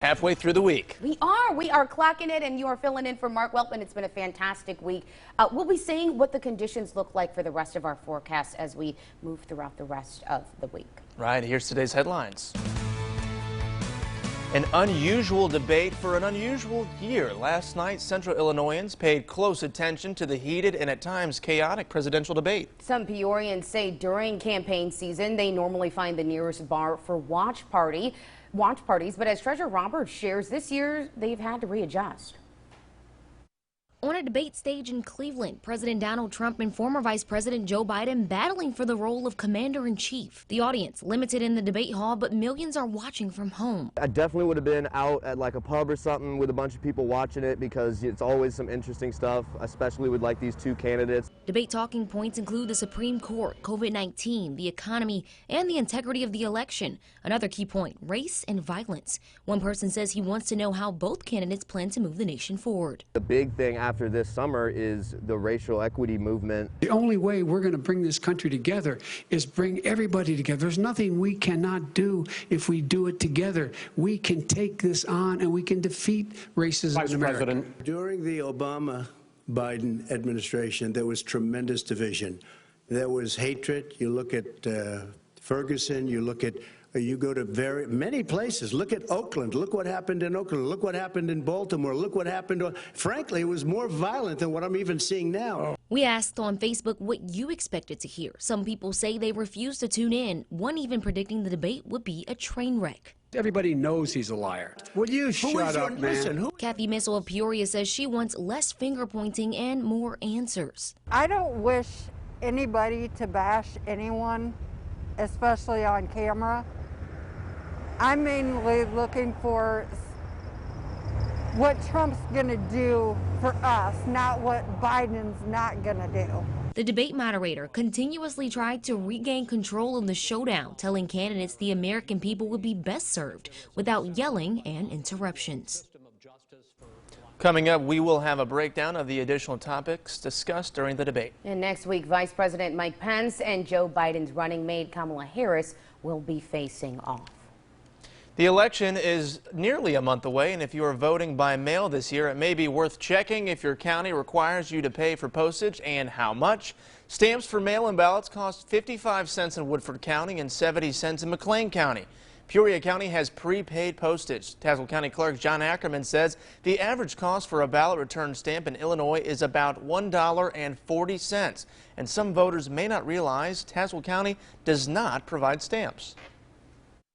Halfway through the week. We are clocking it, and you are filling in for Mark Weltman. It's been a fantastic week. We'll be seeing what the conditions look like for the rest of our forecast as we move throughout the rest of the week. Right, here's today's headlines. An unusual debate for an unusual year. Last night, Central Illinoisans paid close attention to the heated and at times chaotic presidential debate. Some Peorians say during campaign season, they normally find the nearest bar for watch parties, but as Treasurer Roberts shares, this year they've had to readjust. On a debate stage in Cleveland, President Donald Trump and former Vice President Joe Biden battling for the role of commander-in-chief. The audience limited in the debate hall, but millions are watching from home. I definitely would have been out at like a pub or something with a bunch of people watching it because it's always some interesting stuff, especially with like these two candidates. Debate talking points include the Supreme Court, COVID-19, the economy, and the integrity of the election. Another key point, race and violence. One person says he wants to know how both candidates plan to move the nation forward. The big thing after this summer is the racial equity movement. The only way we're going to bring this country together is bring everybody together. There's nothing we cannot do if we do it together. We can take this on and we can defeat racism in America. During the Obama-Biden administration, there was tremendous division. There was hatred. You look at Ferguson, you go to very many places. Look at Oakland. Look what happened in Oakland. Look what happened in Baltimore. Look what happened. Frankly, it was more violent than what I'm even seeing now. We asked on Facebook what you expected to hear. Some people say they refuse to tune in. One even predicting the debate would be a train wreck. Everybody knows he's a liar. Will you shut up, man? Kathy Missel of Peoria says she wants less finger pointing and more answers. I don't wish anybody to bash anyone, especially on camera. I'm mainly looking for what Trump's going to do for us, not what Biden's not going to do. The debate moderator continuously tried to regain control of the showdown, telling candidates the American people would be best served without yelling and interruptions. Coming up, we will have a breakdown of the additional topics discussed during the debate. And next week, Vice President Mike Pence and Joe Biden's running mate Kamala Harris will be facing off. The election is nearly a month away, and if you are voting by mail this year, it may be worth checking if your county requires you to pay for postage and how much. Stamps for mail-in ballots cost 55 cents in Woodford County and 70 cents in McLean County. Peoria County has prepaid postage. Tazewell County Clerk John Ackerman says the average cost for a ballot return stamp in Illinois is about $1.40. And some voters may not realize Tazewell County does not provide stamps.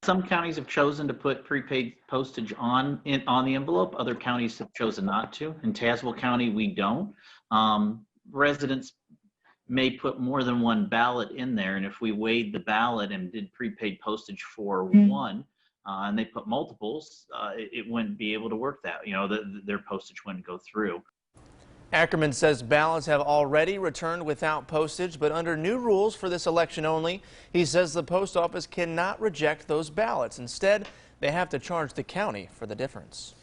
Some counties have chosen to put prepaid postage on the envelope. Other counties have chosen not to. In Tazewell County, we don't. Residents may put more than one ballot in there, and if we weighed the ballot and did prepaid postage for one, and they put multiples, it wouldn't be able to work that. Their postage wouldn't go through. Ackerman says ballots have already returned without postage, but under new rules for this election only, he says the post office cannot reject those ballots. Instead, they have to charge the county for the difference.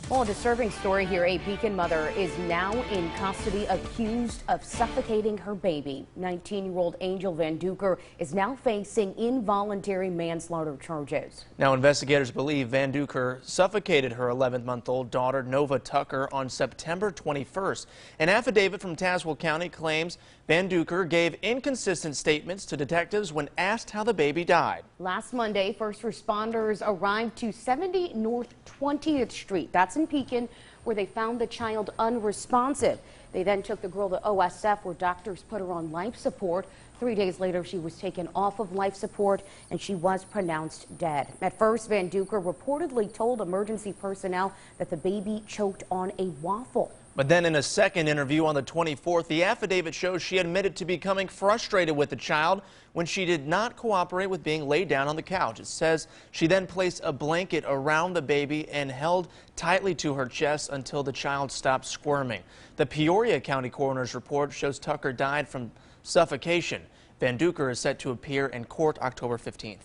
Well, a disturbing story here. A Pekin mother is now in custody accused of suffocating her baby. 19-year-old Angel Van Duker is now facing involuntary manslaughter charges. Now, investigators believe Van Duker suffocated her 11-month-old daughter, Nova Tucker, on September 21st. An affidavit from Tazewell County claims Van Duker gave inconsistent statements to detectives when asked how the baby died. Last Monday, first responders arrived to 70 North 20th Street. That's in Pekin, where they found the child unresponsive. They then took the girl to OSF, where doctors put her on life support. 3 days later, she was taken off of life support and she was pronounced dead. At first, Van Duker reportedly told emergency personnel that the baby choked on a waffle. But then in a second interview on the 24th, the affidavit shows she admitted to becoming frustrated with the child when she did not cooperate with being laid down on the couch. It says she then placed a blanket around the baby and held tightly to her chest until the child stopped squirming. The Peoria County Coroner's report shows Tucker died from suffocation. Van Duker is set to appear in court October 15th.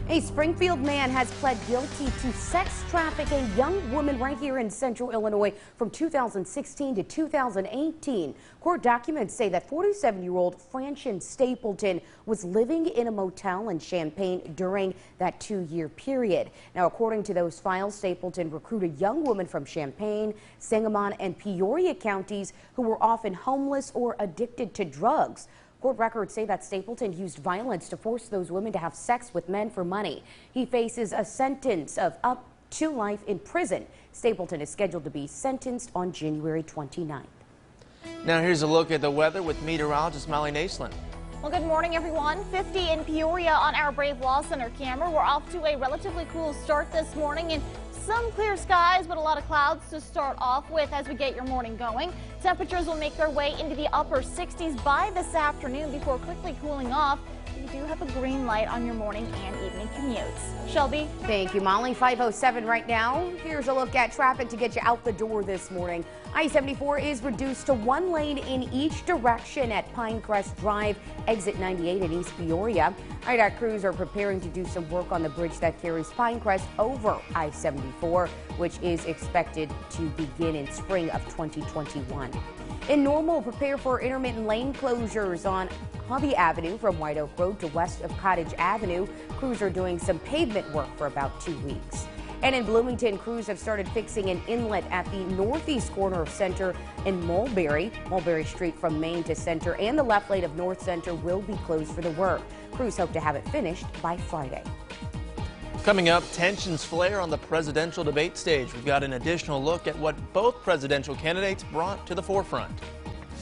A Springfield man has pled guilty to sex trafficking a young woman right here in central Illinois from 2016 to 2018. Court documents say that 47-year-old Francine Stapleton was living in a motel in Champaign during that 2-year period. Now, according to those files, Stapleton recruited young women from Champaign, Sangamon, and Peoria counties who were often homeless or addicted to drugs. Court records say that Stapleton used violence to force those women to have sex with men for money. He faces a sentence of up to life in prison. Stapleton is scheduled to be sentenced on January 29th. Now here's a look at the weather with meteorologist Molly Naslin. Well, good morning, everyone. 50 in Peoria on our Brave Law Center camera. We're off to a relatively cool start this morning and some clear skies, but a lot of clouds to start off with as we get your morning going. Temperatures will make their way into the upper 60s by this afternoon before quickly cooling off. You do have a green light on your morning and evening commutes. Shelby? Thank you, Molly. 5:07 right now. Here's a look at traffic to get you out the door this morning. I-74 is reduced to 1 lane in each direction at Pinecrest Drive, exit 98 in East Peoria. IDOT crews are preparing to do some work on the bridge that carries Pinecrest over I-74, which is expected to begin in spring of 2021. In Normal, prepare for intermittent lane closures on Hobby Avenue from White Oak Road to west of Cottage Avenue. Crews are doing some pavement work for about 2 weeks. And in Bloomington, crews have started fixing an inlet at the northeast corner of Center in Mulberry. Mulberry Street from Main to Center and the left lane of North Center will be closed for the work. Crews hope to have it finished by Friday. Coming up, tensions flare on the presidential debate stage. We've got an additional look at what both presidential candidates brought to the forefront.